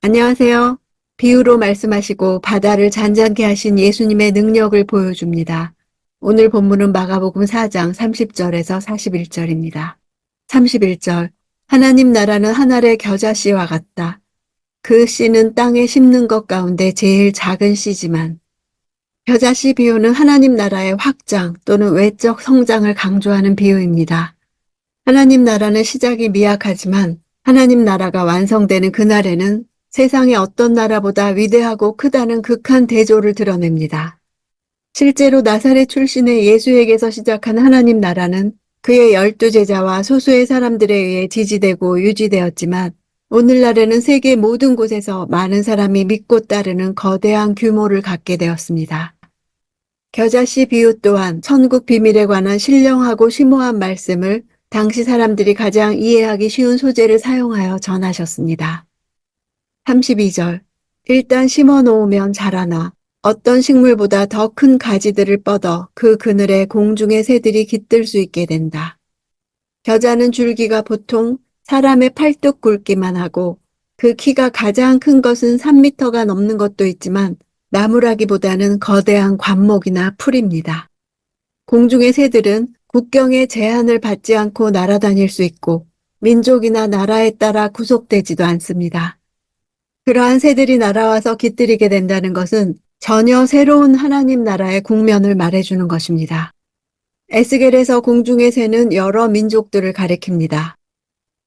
안녕하세요. 비유로 말씀하시고 바다를 잔잔케 하신 예수님의 능력을 보여줍니다. 오늘 본문은 마가복음 4장 30절에서 41절입니다. 31절. 하나님 나라는 한 알의 겨자씨와 같다. 그 씨는 땅에 심는 것 가운데 제일 작은 씨지만 겨자씨 비유는 하나님 나라의 확장 또는 외적 성장을 강조하는 비유입니다. 하나님 나라는 시작이 미약하지만 하나님 나라가 완성되는 그날에는 세상의 어떤 나라보다 위대하고 크다는 극한 대조를 드러냅니다. 실제로 나사렛 출신의 예수에게서 시작한 하나님 나라는 그의 12제자와 소수의 사람들에 의해 지지되고 유지되었지만 오늘날에는 세계 모든 곳에서 많은 사람이 믿고 따르는 거대한 규모를 갖게 되었습니다. 겨자씨 비유 또한 천국 비밀에 관한 신령하고 심오한 말씀을 당시 사람들이 가장 이해하기 쉬운 소재를 사용하여 전하셨습니다. 32절. 일단 심어 놓으면 자라나 어떤 식물보다 더 큰 가지들을 뻗어 그 그늘에 공중의 새들이 깃들 수 있게 된다. 겨자는 줄기가 보통 사람의 팔뚝 굵기만 하고 그 키가 가장 큰 것은 3미터가 넘는 것도 있지만 나무라기보다는 거대한 관목이나 풀입니다. 공중의 새들은 국경의 제한을 받지 않고 날아다닐 수 있고 민족이나 나라에 따라 구속되지도 않습니다. 그러한 새들이 날아와서 깃들이게 된다는 것은 전혀 새로운 하나님 나라의 국면을 말해주는 것입니다. 에스겔에서 공중의 새는 여러 민족들을 가리킵니다.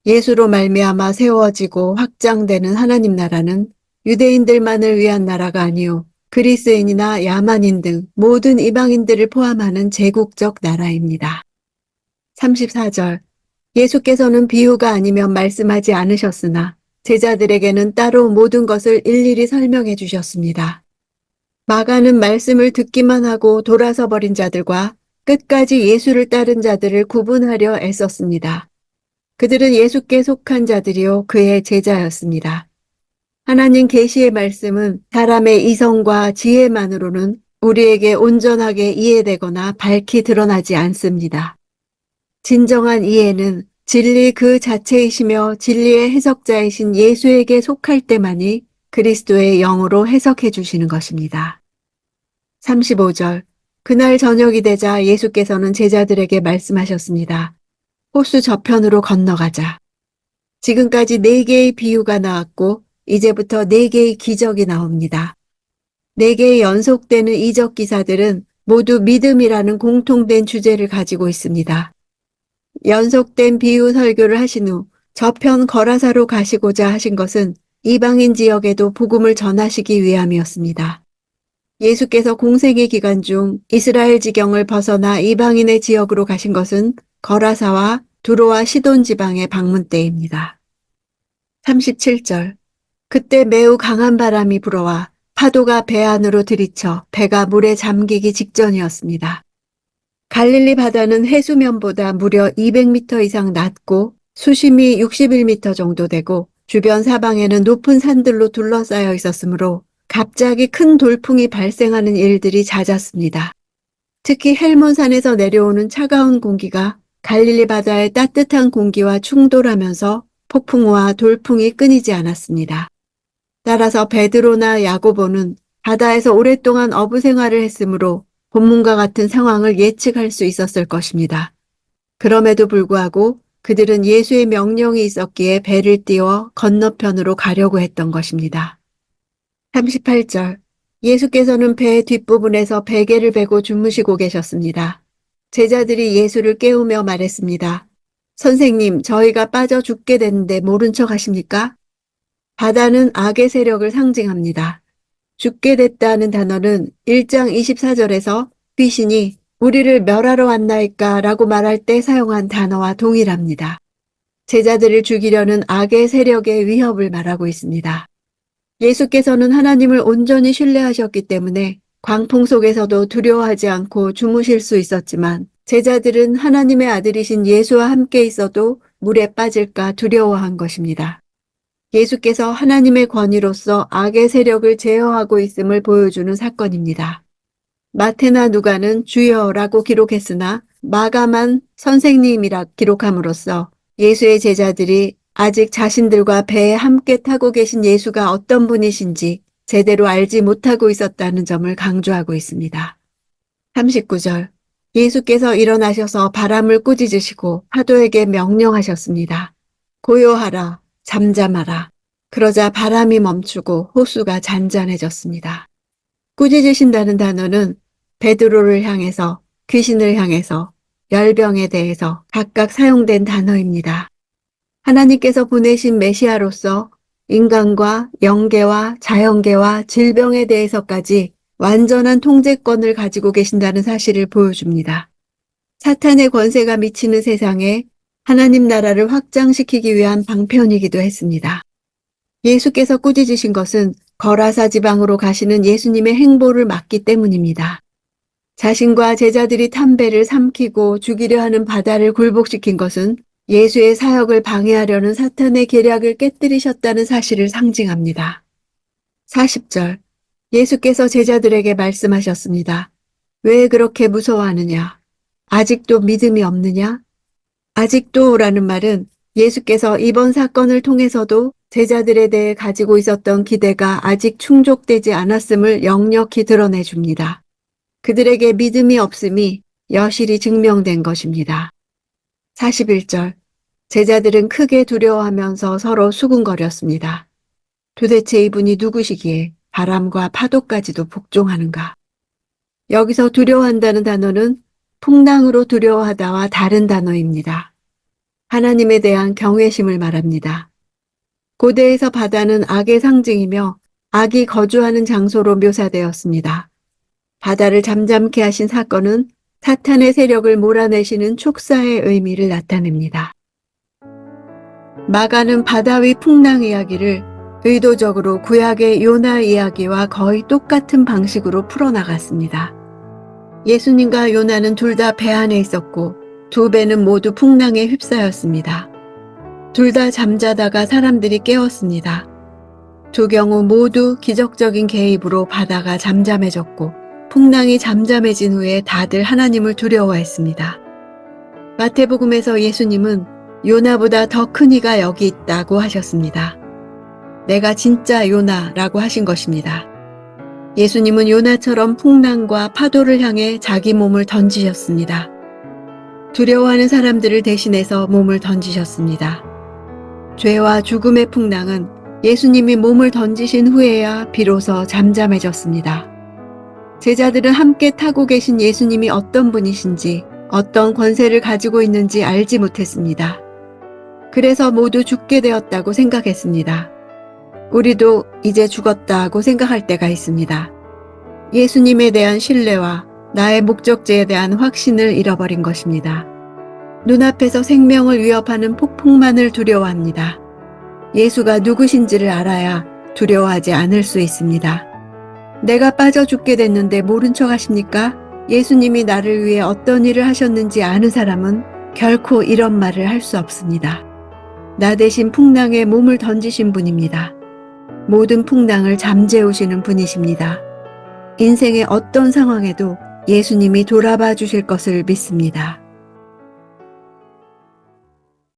예수로 말미암아 세워지고 확장되는 하나님 나라는 유대인들만을 위한 나라가 아니요 그리스인이나 야만인 등 모든 이방인들을 포함하는 제국적 나라입니다. 34절. 예수께서는 비유가 아니면 말씀하지 않으셨으나 제자들에게는 따로 모든 것을 일일이 설명해 주셨습니다. 마가는 말씀을 듣기만 하고 돌아서 버린 자들과 끝까지 예수를 따른 자들을 구분하려 애썼습니다. 그들은 예수께 속한 자들이요 그의 제자였습니다. 하나님 계시의 말씀은 사람의 이성과 지혜만으로는 우리에게 온전하게 이해되거나 밝히 드러나지 않습니다. 진정한 이해는 진리 그 자체이시며 진리의 해석자이신 예수에게 속할 때만이 그리스도의 영으로 해석해 주시는 것입니다. 35절. 그날 저녁이 되자 예수께서는 제자들에게 말씀하셨습니다. 호수 저편으로 건너가자. 지금까지 4개의 비유가 나왔고 이제부터 4개의 기적이 나옵니다. 4개의 연속되는 이적 기사들은 모두 믿음이라는 공통된 주제를 가지고 있습니다. 연속된 비유 설교를 하신 후 저편 거라사로 가시고자 하신 것은 이방인 지역에도 복음을 전하시기 위함이었습니다. 예수께서 공생의 기간 중 이스라엘 지경을 벗어나 이방인의 지역으로 가신 것은 거라사와 두로와 시돈 지방의 방문 때입니다. 37절. 그때 매우 강한 바람이 불어와 파도가 배 안으로 들이쳐 배가 물에 잠기기 직전이었습니다. 갈릴리 바다는 해수면보다 무려 200m 이상 낮고 수심이 61m 정도 되고 주변 사방에는 높은 산들로 둘러싸여 있었으므로 갑자기 큰 돌풍이 발생하는 일들이 잦았습니다. 특히 헬몬산에서 내려오는 차가운 공기가 갈릴리 바다의 따뜻한 공기와 충돌하면서 폭풍우와 돌풍이 끊이지 않았습니다. 따라서 베드로나 야고보는 바다에서 오랫동안 어부 생활을 했으므로 본문과 같은 상황을 예측할 수 있었을 것입니다. 그럼에도 불구하고 그들은 예수의 명령이 있었기에 배를 띄워 건너편으로 가려고 했던 것입니다. 38절. 예수께서는 배 뒷부분에서 베개를 베고 주무시고 계셨습니다. 제자들이 예수를 깨우며 말했습니다. 선생님, 저희가 빠져 죽게 됐는데 모른 척 하십니까? 바다는 악의 세력을 상징합니다. 죽게 됐다는 단어는 1장 24절에서 귀신이 우리를 멸하러 왔나이까 라고 말할 때 사용한 단어와 동일합니다. 제자들을 죽이려는 악의 세력의 위협을 말하고 있습니다. 예수께서는 하나님을 온전히 신뢰하셨기 때문에 광풍 속에서도 두려워하지 않고 주무실 수 있었지만 제자들은 하나님의 아들이신 예수와 함께 있어도 물에 빠질까 두려워한 것입니다. 예수께서 하나님의 권위로서 악의 세력을 제어하고 있음을 보여주는 사건입니다. 마태나 누가는 주여라고 기록했으나 마가만 선생님이라 기록함으로써 예수의 제자들이 아직 자신들과 배에 함께 타고 계신 예수가 어떤 분이신지 제대로 알지 못하고 있었다는 점을 강조하고 있습니다. 39절. 예수께서 일어나셔서 바람을 꾸짖으시고 파도에게 명령하셨습니다. 고요하라, 잠잠하라. 그러자 바람이 멈추고 호수가 잔잔해졌습니다. 꾸짖으신다는 단어는 베드로를 향해서, 귀신을 향해서, 열병에 대해서 각각 사용된 단어입니다. 하나님께서 보내신 메시아로서 인간과 영계와 자연계와 질병에 대해서까지 완전한 통제권을 가지고 계신다는 사실을 보여줍니다. 사탄의 권세가 미치는 세상에 하나님 나라를 확장시키기 위한 방편이기도 했습니다. 예수께서 꾸짖으신 것은 거라사 지방으로 가시는 예수님의 행보를 막기 때문입니다. 자신과 제자들이 탄 배를 삼키고 죽이려 하는 바다를 굴복시킨 것은 예수의 사역을 방해하려는 사탄의 계략을 깨뜨리셨다는 사실을 상징합니다. 40절. 예수께서 제자들에게 말씀하셨습니다. 왜 그렇게 무서워하느냐? 아직도 믿음이 없느냐? 아직도라는 말은 예수께서 이번 사건을 통해서도 제자들에 대해 가지고 있었던 기대가 아직 충족되지 않았음을 역력히 드러내줍니다. 그들에게 믿음이 없음이 여실히 증명된 것입니다. 41절. 제자들은 크게 두려워하면서 서로 수군거렸습니다. 도대체 이분이 누구시기에 바람과 파도까지도 복종하는가? 여기서 두려워한다는 단어는 풍랑으로 두려워하다와 다른 단어입니다. 하나님에 대한 경외심을 말합니다. 고대에서 바다는 악의 상징이며 악이 거주하는 장소로 묘사되었습니다. 바다를 잠잠케 하신 사건은 사탄의 세력을 몰아내시는 촉사의 의미를 나타냅니다. 마가는 바다 위 풍랑 이야기를 의도적으로 구약의 요나 이야기와 거의 똑같은 방식으로 풀어나갔습니다. 예수님과 요나는 둘 다 배 안에 있었고 두 배는 모두 풍랑에 휩싸였습니다. 둘 다 잠자다가 사람들이 깨웠습니다. 두 경우 모두 기적적인 개입으로 바다가 잠잠해졌고 풍랑이 잠잠해진 후에 다들 하나님을 두려워했습니다. 마태복음에서 예수님은 요나보다 더 큰 이가 여기 있다고 하셨습니다. 내가 진짜 요나라고 하신 것입니다. 예수님은 요나처럼 풍랑과 파도를 향해 자기 몸을 던지셨습니다. 두려워하는 사람들을 대신해서 몸을 던지셨습니다. 죄와 죽음의 풍랑은 예수님이 몸을 던지신 후에야 비로소 잠잠해졌습니다. 제자들은 함께 타고 계신 예수님이 어떤 분이신지, 어떤 권세를 가지고 있는지 알지 못했습니다. 그래서 모두 죽게 되었다고 생각했습니다. 우리도 이제 죽었다고 생각할 때가 있습니다. 예수님에 대한 신뢰와 나의 목적지에 대한 확신을 잃어버린 것입니다. 눈앞에서 생명을 위협하는 폭풍만을 두려워합니다. 예수가 누구신지를 알아야 두려워하지 않을 수 있습니다. 내가 빠져 죽게 됐는데 모른 척 하십니까? 예수님이 나를 위해 어떤 일을 하셨는지 아는 사람은 결코 이런 말을 할 수 없습니다. 나 대신 풍랑에 몸을 던지신 분입니다. 모든 풍랑을 잠재우시는 분이십니다. 인생의 어떤 상황에도 예수님이 돌아봐 주실 것을 믿습니다.